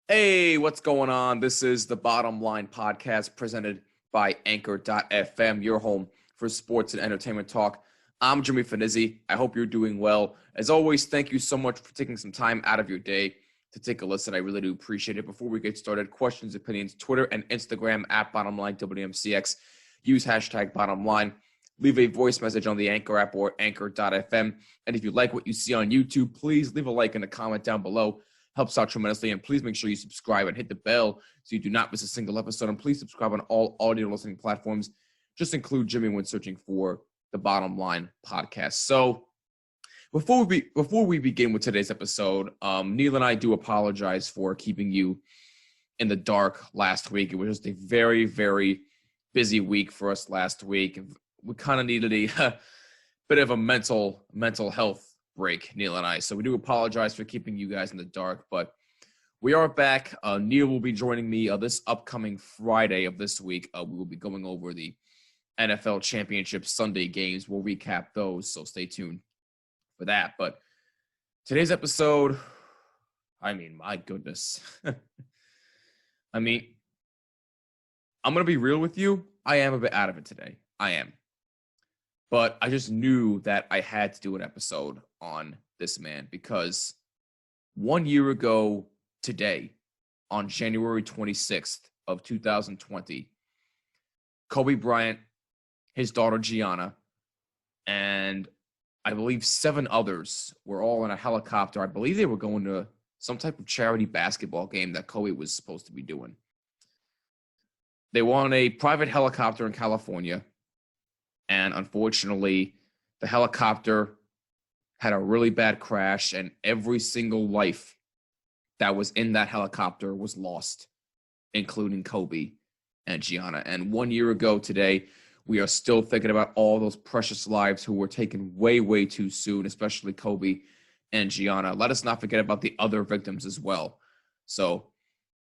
Hey, what's going on? This is the Bottom Line podcast presented by Anchor.fm, your home for sports and entertainment talk. I'm Jimmy Finizzi. I hope you're doing well. As always, thank you so much for taking some time out of your day to take a listen. I really do appreciate it. Before we get started, questions, opinions, Twitter and Instagram at BottomLineWMCX. Use hashtag BottomLine. Leave a voice message on the Anchor app or Anchor.fm. And if you like what you see on YouTube, please leave a like and a comment down below. Helps out tremendously. And please make sure you subscribe and hit the bell so you do not miss a single episode. And please subscribe on all audio listening platforms. Just include Jimmy when searching for the Bottom Line podcast. So before we begin with today's episode, Neil and I do apologize for keeping you in the dark last week. It was just a very, very busy week for us last week. We kind of needed a bit of a mental health break, Neil and I. So we do apologize for keeping you guys in the dark, but we are back. Neil will be joining me this upcoming Friday of this week. We will be going over the NFL Championship Sunday games. We'll recap those, so stay tuned for that. But today's episode, my goodness. I'm going to be real with you. I am a bit out of it today. I am. But I just knew that I had to do an episode on this man because 1 year ago today, on January 26th of 2020, Kobe Bryant, his daughter Gianna, and I believe 7 others were all in a helicopter. I believe they were going to some type of charity basketball game that Kobe was supposed to be doing. They were on a private helicopter in California. And unfortunately, the helicopter had a really bad crash, and every single life that was in that helicopter was lost, including Kobe and Gianna. And 1 year ago today, we are still thinking about all those precious lives who were taken way, way too soon, especially Kobe and Gianna. Let us not forget about the other victims as well. So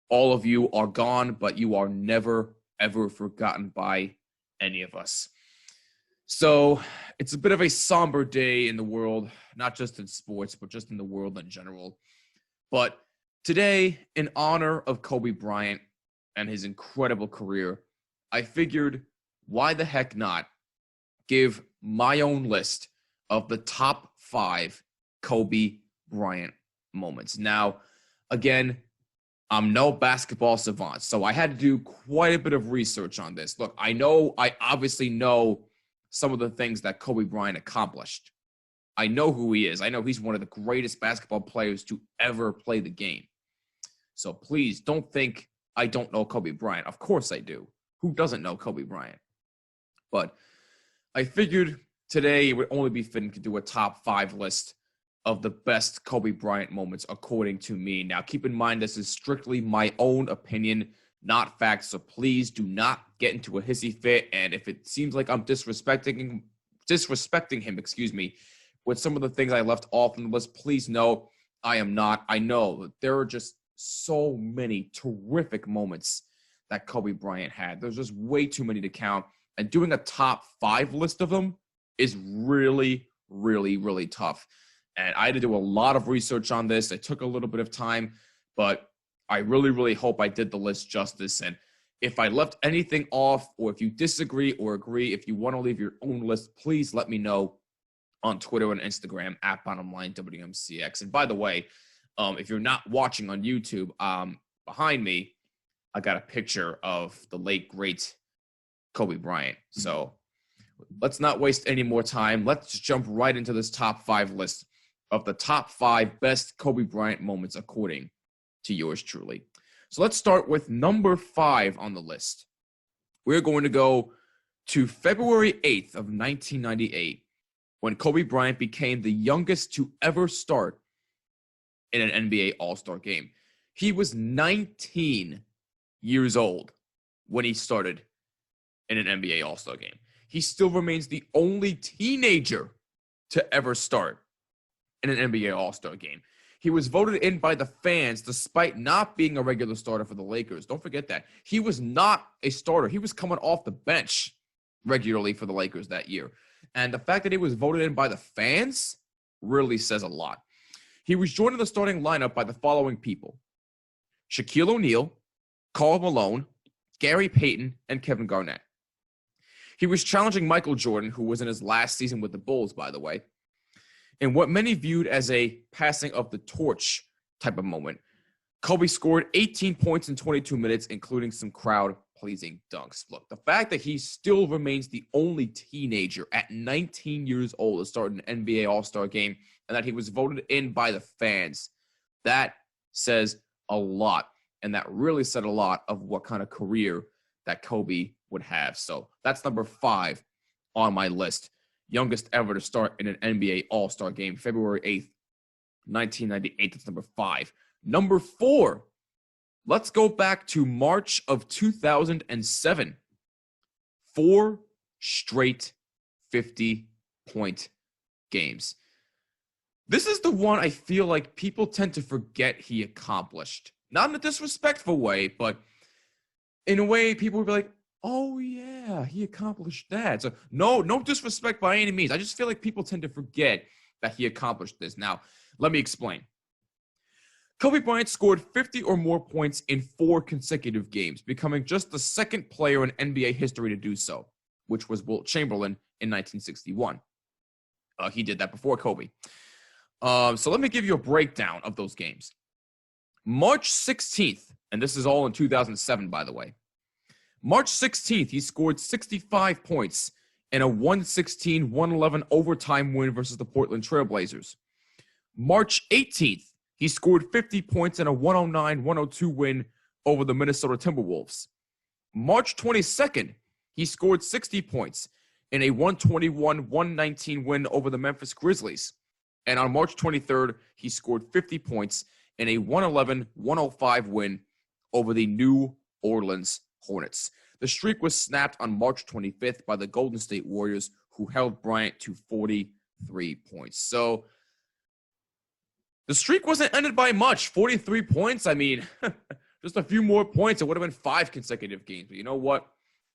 all of you are gone, but you are never, ever forgotten by any of us. So it's a bit of a somber day in the world, not just in sports, but just in the world in general. But today, in honor of Kobe Bryant and his incredible career, I figured, why the heck not give my own list of the top 5 Kobe Bryant moments. Now, again, I'm no basketball savant, so I had to do quite a bit of research on this. Look, I obviously know some of the things that Kobe Bryant accomplished. I know who he is. I know he's one of the greatest basketball players to ever play the game. So please don't think I don't know Kobe Bryant. Of course I do. Who doesn't know Kobe Bryant? But I figured today it would only be fitting to do a top 5 list of the best Kobe Bryant moments according to me. Now, keep in mind, this is strictly my own opinion, not facts, so please do not get into a hissy fit. And if it seems like I'm disrespecting him, with some of the things I left off on the list, please know I am not. I know that there are just so many terrific moments that Kobe Bryant had. There's just way too many to count. And doing a top 5 list of them is really, really, really tough. And I had to do a lot of research on this. It took a little bit of time, but I really, really hope I did the list justice. And if I left anything off, or if you disagree or agree, if you want to leave your own list, please let me know on Twitter and Instagram at BottomLineWMCX. And by the way, if you're not watching on YouTube, behind me, I got a picture of the late, great Kobe Bryant. So let's not waste any more time. Let's jump right into this top 5 list of the top 5 best Kobe Bryant moments according to yours truly. So let's start with number 5 on the list. We're going to go to February 8th of 1998, when Kobe Bryant became the youngest to ever start in an NBA All-Star game. He was 19 years old when he started in an NBA All-Star game. He still remains the only teenager to ever start in an NBA All-Star game. He was voted in by the fans despite not being a regular starter for the Lakers. Don't forget that. He was not a starter. He was coming off the bench regularly for the Lakers that year. And the fact that he was voted in by the fans really says a lot. He was joined in the starting lineup by the following people: Shaquille O'Neal, Karl Malone, Gary Payton, and Kevin Garnett. He was challenging Michael Jordan, who was in his last season with the Bulls, by the way, in what many viewed as a passing of the torch type of moment. Kobe scored 18 points in 22 minutes, including some crowd-pleasing dunks. Look, the fact that he still remains the only teenager at 19 years old to start an NBA All-Star game and that he was voted in by the fans, that says a lot. And that really said a lot of what kind of career that Kobe would have. So that's number 5 on my list. Youngest ever to start in an NBA All-Star game, February 8th, 1998. That's number 5. Number 4, let's go back to March of 2007. 4 straight 50-point games. This is the one I feel like people tend to forget he accomplished. Not in a disrespectful way, but in a way people would be like, oh, yeah, he accomplished that. So no disrespect by any means. I just feel like people tend to forget that he accomplished this. Now, let me explain. Kobe Bryant scored 50 or more points in 4 consecutive games, becoming just the second player in NBA history to do so, which was Wilt Chamberlain in 1961. He did that before Kobe. So let me give you a breakdown of those games. March 16th, and this is all in 2007, by the way. March 16th, he scored 65 points in a 116-111 overtime win versus the Portland Trailblazers. March 18th, he scored 50 points in a 109-102 win over the Minnesota Timberwolves. March 22nd, he scored 60 points in a 121-119 win over the Memphis Grizzlies. And on March 23rd, he scored 50 points in a 111-105 win over the New Orleans Hornets. The streak was snapped on March 25th by the Golden State Warriors, who held Bryant to 43 points. So the streak wasn't ended by much. 43 points, I mean, just a few more points. It would have been 5 consecutive games. But you know what?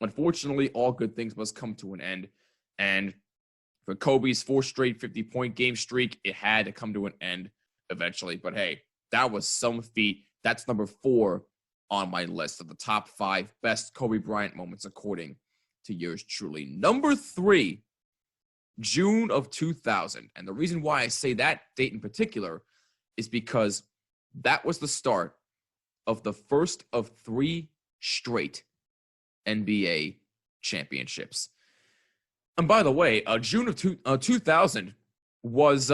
Unfortunately, all good things must come to an end. And for Kobe's 4 straight 50-point game streak, it had to come to an end eventually. But hey, that was some feat. That's number 4 on my list of the top 5 best Kobe Bryant moments, according to yours truly. Number 3, June of 2000. And the reason why I say that date in particular is because that was the start of the first of 3 straight NBA championships. And by the way, June of 2000 was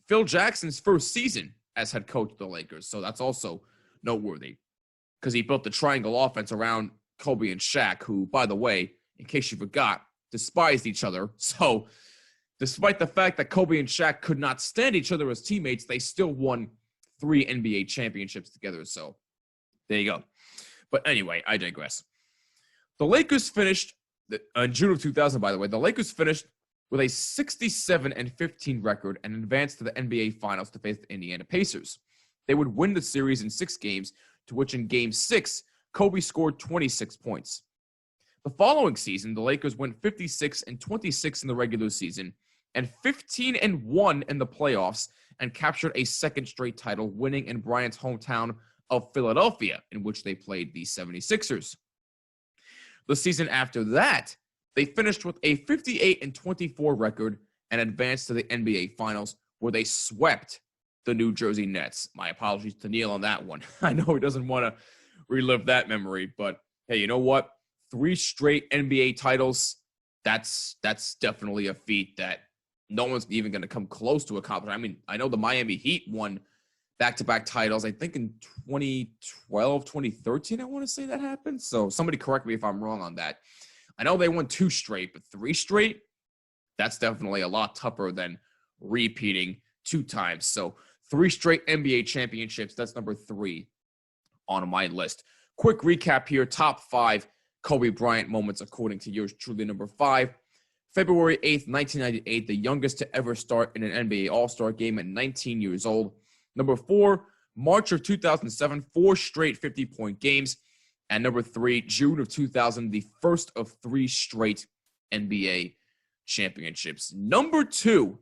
Phil Jackson's first season as head coach of the Lakers. So that's also noteworthy because he built the triangle offense around Kobe and Shaq, who, by the way, in case you forgot, despised each other. So despite the fact that Kobe and Shaq could not stand each other as teammates, they still won 3 NBA championships together. So there you go. But anyway, I digress. The Lakers finished in June of 2000, by the way. The Lakers finished with a 67-15 record and advanced to the NBA Finals to face the Indiana Pacers. They would win the series in 6 games, to which in Game 6, Kobe scored 26 points. The following season, the Lakers went 56-26 in the regular season and 15-1 in the playoffs and captured a second straight title, winning in Bryant's hometown of Philadelphia, in which they played the 76ers. The season after that, they finished with a 58-24 record and advanced to the NBA Finals, where they swept the New Jersey Nets. My apologies to Neil on that one. I know he doesn't want to relive that memory, but hey, you know what? 3 straight NBA titles, that's definitely a feat that no one's even going to come close to accomplishing. I mean, I know the Miami Heat won back-to-back titles, I think in 2012, 2013, I want to say that happened. So somebody correct me if I'm wrong on that. I know they won 2 straight, but 3 straight, that's definitely a lot tougher than repeating 2 times. So 3 straight NBA championships, that's number 3 on my list. Quick recap here, top 5 Kobe Bryant moments according to yours truly. Number 5, February 8th, 1998, the youngest to ever start in an NBA All-Star game at 19 years old. Number 4, March of 2007, 4 straight 50-point games. And number 3, June of 2000, the first of 3 straight NBA championships. Number 2,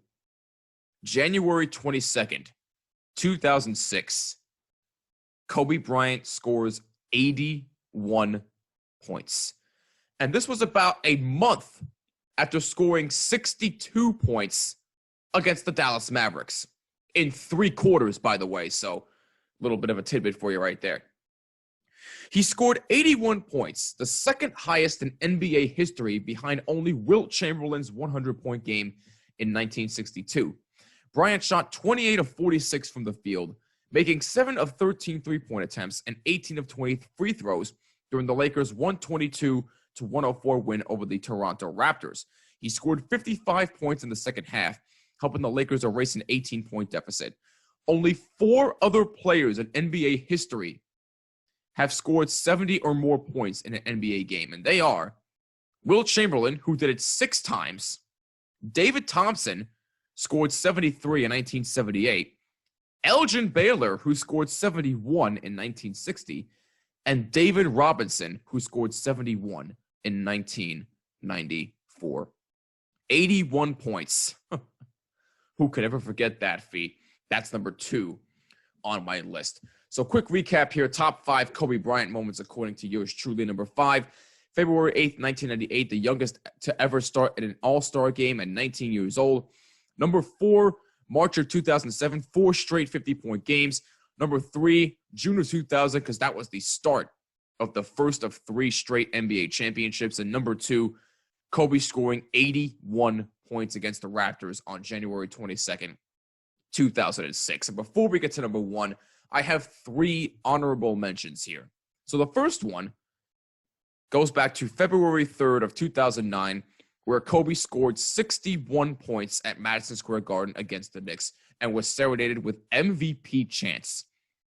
January 22nd, 2006. Kobe Bryant scores 81 points. And this was about a month after scoring 62 points against the Dallas Mavericks in 3 quarters, by the way. So a little bit of a tidbit for you right there. He scored 81 points, the second highest in NBA history behind only Wilt Chamberlain's 100-point game in 1962. Bryant shot 28 of 46 from the field, making 7 of 13 three-point attempts and 18 of 20 free throws during the Lakers' 122-104 win over the Toronto Raptors. He scored 55 points in the second half, helping the Lakers erase an 18-point deficit. Only 4 other players in NBA history have scored 70 or more points in an NBA game, and they are Wilt Chamberlain, who did it 6 times, David Thompson scored 73 in 1978, Elgin Baylor, who scored 71 in 1960, and David Robinson, who scored 71 in 1994. 81 points. Who could ever forget that feat? That's number 2 on my list. So quick recap here. Top 5 Kobe Bryant moments according to yours truly. Number 5, February 8th, 1998, the youngest to ever start at an All-Star game at 19 years old. Number 4, March of 2007, 4 straight 50-point games. Number 3, June of 2000, because that was the start of the first of 3 straight NBA championships. And number 2, Kobe scoring 81 points against the Raptors on January 22nd, 2006. And before we get to number 1, I have 3 honorable mentions here. So the first one goes back to February 3rd of 2009, where Kobe scored 61 points at Madison Square Garden against the Knicks and was serenaded with MVP chants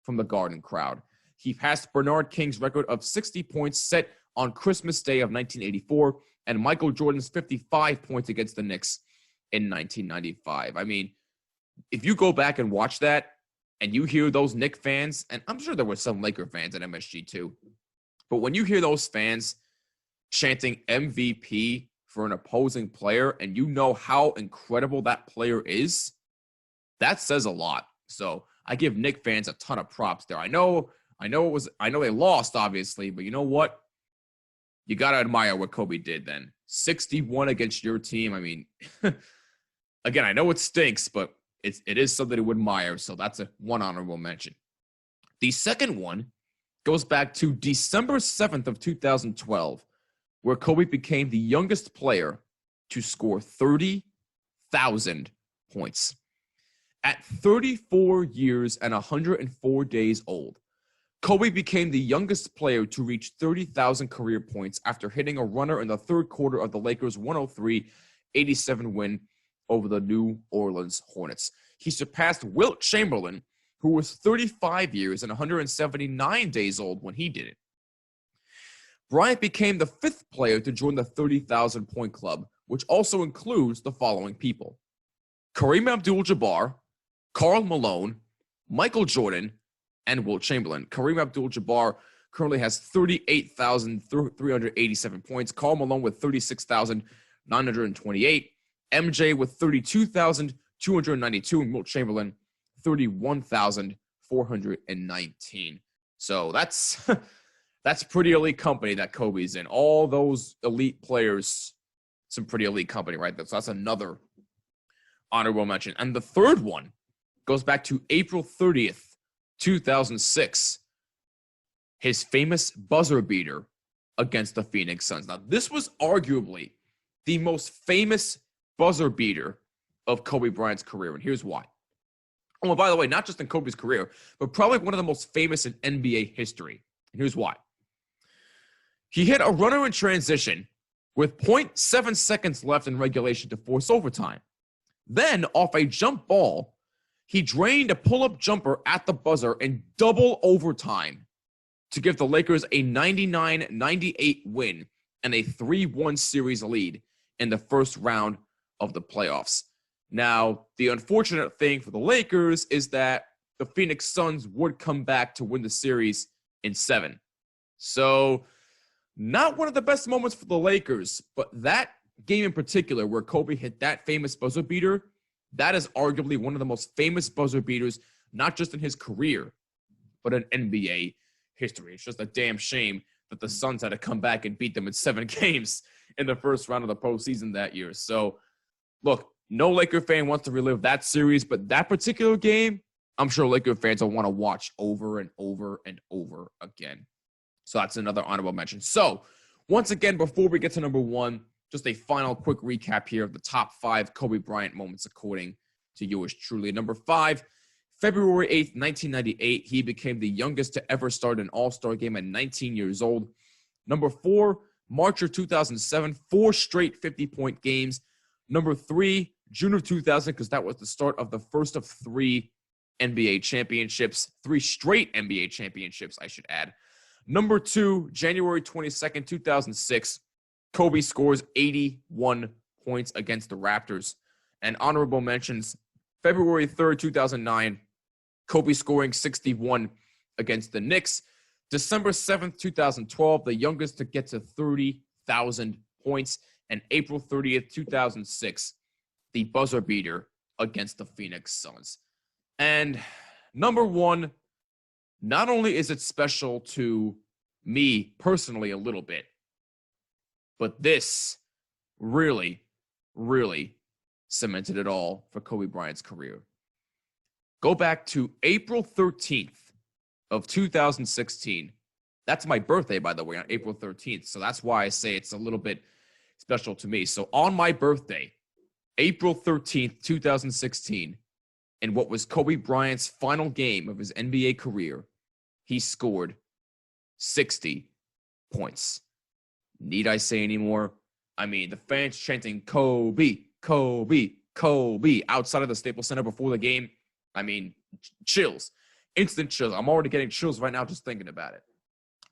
from the Garden crowd. He passed Bernard King's record of 60 points set on Christmas Day of 1984 and Michael Jordan's 55 points against the Knicks in 1995. I mean, if you go back and watch that and you hear those Knicks fans, and I'm sure there were some Laker fans at MSG too, but when you hear those fans chanting MVP for an opposing player and you know how incredible that player is, that says a lot. So I give Knicks fans a ton of props there. I know they lost, obviously, but you know what? You got to admire what Kobe did then. 61 against your team. I mean, again, I know it stinks, but it is something to admire. So that's one honorable mention. The second one goes back to December 7th of 2012, where Kobe became the youngest player to score 30,000 points. At 34 years and 104 days old, Kobe became the youngest player to reach 30,000 career points after hitting a runner in the third quarter of the Lakers' 103-87 win over the New Orleans Hornets. He surpassed Wilt Chamberlain, who was 35 years and 179 days old when he did it. Bryant became the 5th player to join the 30,000-point club, which also includes the following people: Kareem Abdul-Jabbar, Karl Malone, Michael Jordan, and Wilt Chamberlain. Kareem Abdul-Jabbar currently has 38,387 points. Karl Malone with 36,928. MJ with 32,292. And Wilt Chamberlain, 31,419. So that's pretty elite company that Kobe's in. All those elite players, some pretty elite company right there. So that's another honorable mention. And the third one goes back to April 30th, 2006, his famous buzzer beater against the Phoenix Suns. Now, this was arguably the most famous buzzer beater of Kobe Bryant's career, and here's why. Oh, and by the way, not just in Kobe's career, but probably one of the most famous in NBA history. And here's why. He hit a runner in transition with 0.7 seconds left in regulation to force overtime. Then, off a jump ball, he drained a pull-up jumper at the buzzer in double overtime to give the Lakers a 99-98 win and a 3-1 series lead in the first round of the playoffs. Now, the unfortunate thing for the Lakers is that the Phoenix Suns would come back to win the series in 7. So, not one of the best moments for the Lakers, but that game in particular where Kobe hit that famous buzzer beater, that is arguably one of the most famous buzzer beaters, not just in his career, but in NBA history. It's just a damn shame that the Suns had to come back and beat them in 7 games in the first round of the postseason that year. So, look, no Laker fan wants to relive that series, but that particular game, I'm sure Laker fans will want to watch over and over and over again. So that's another honorable mention. So, once again, before we get to number 1, just a final quick recap here of the top 5 Kobe Bryant moments according to yours truly. Number 5, February 8th, 1998, he became the youngest to ever start an All-Star game at 19 years old. Number 4, March of 2007, 4 straight 50-point games. Number 3, June of 2000, because that was the start of the first of 3 NBA championships, 3 straight NBA championships, I should add. Number 2, January 22nd, 2006, Kobe scores 81 points against the Raptors. And honorable mentions, February 3rd, 2009, Kobe scoring 61 against the Knicks. December 7th, 2012, the youngest to get to 30,000 points. And April 30th, 2006, the buzzer beater against the Phoenix Suns. And number 1, not only is it special to me personally a little bit, but this really, really cemented it all for Kobe Bryant's career. Go back to April 13th of 2016. That's my birthday, by the way, on April 13th. So that's why I say it's a little bit special to me. So on my birthday, April 13th, 2016, in what was Kobe Bryant's final game of his NBA career, he scored 60 points. Need I say any more? I mean, the fans chanting Kobe, Kobe, Kobe outside of the Staples Center before the game. I mean, chills, instant chills. I'm already getting chills right now just thinking about it.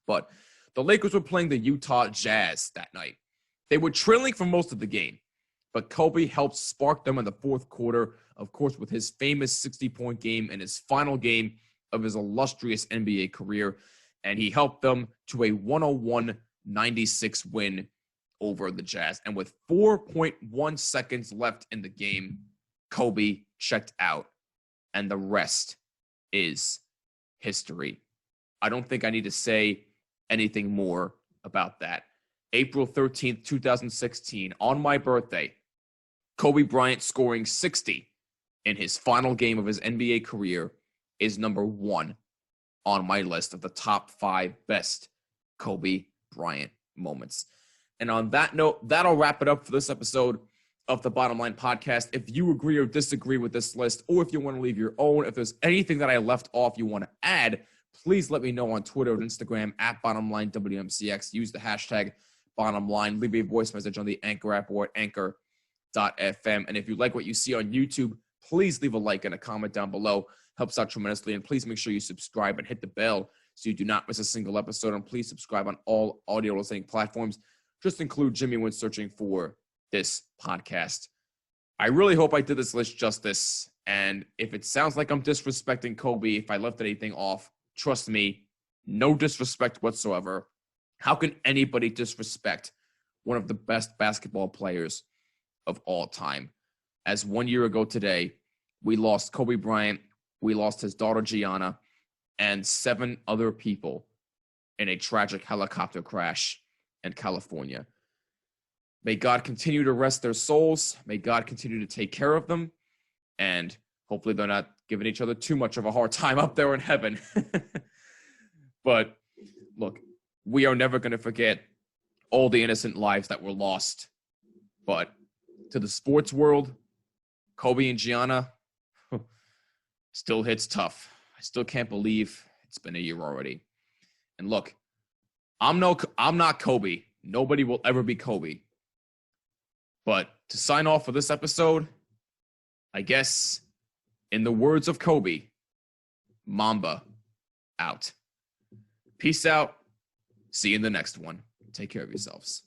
But the Lakers were playing the Utah Jazz that night. They were trailing for most of the game, but Kobe helped spark them in the fourth quarter, of course, with his famous 60-point game and his final game of his illustrious NBA career, and he helped them to a 101-96 win over the Jazz. And with 4.1 seconds left in the game, Kobe checked out, and the rest is history. I don't think I need to say anything more about that. April 13th, 2016, on my birthday, Kobe Bryant scoring 60 in his final game of his NBA career is number 1 on my list of the top 5 best Kobe Bryant moments. And on that note, that'll wrap it up for this episode of the Bottom Line Podcast. If you agree or disagree with this list, or if you want to leave your own, if there's anything that I left off you want to add, please let me know on Twitter and Instagram at BottomLineWMCX. Use the hashtag BottomLine. Leave me a voice message on the Anchor app or at Anchor.fm. And if you like what you see on YouTube, please leave a like and a comment down below. Helps out tremendously. And please make sure you subscribe and hit the bell so you do not miss a single episode. And please subscribe on all audio listening platforms. Just include Jimmy when searching for this podcast. I really hope I did this list justice. And if it sounds like I'm disrespecting Kobe, if I left anything off, trust me, no disrespect whatsoever. How can anybody disrespect one of the best basketball players of all time? As 1 year ago today, we lost Kobe Bryant, we lost his daughter Gianna, and 7 other people in a tragic helicopter crash in California. May God continue to rest their souls. May God continue to take care of them. And hopefully they're not giving each other too much of a hard time up there in heaven. But look, we are never going to forget all the innocent lives that were lost. But to the sports world, Kobe and Gianna still hits tough. I still can't believe it's been a year already. And look, I'm not Kobe. Nobody will ever be Kobe. But to sign off for this episode, I guess, in the words of Kobe, Mamba out. Peace out. See you in the next one. Take care of yourselves.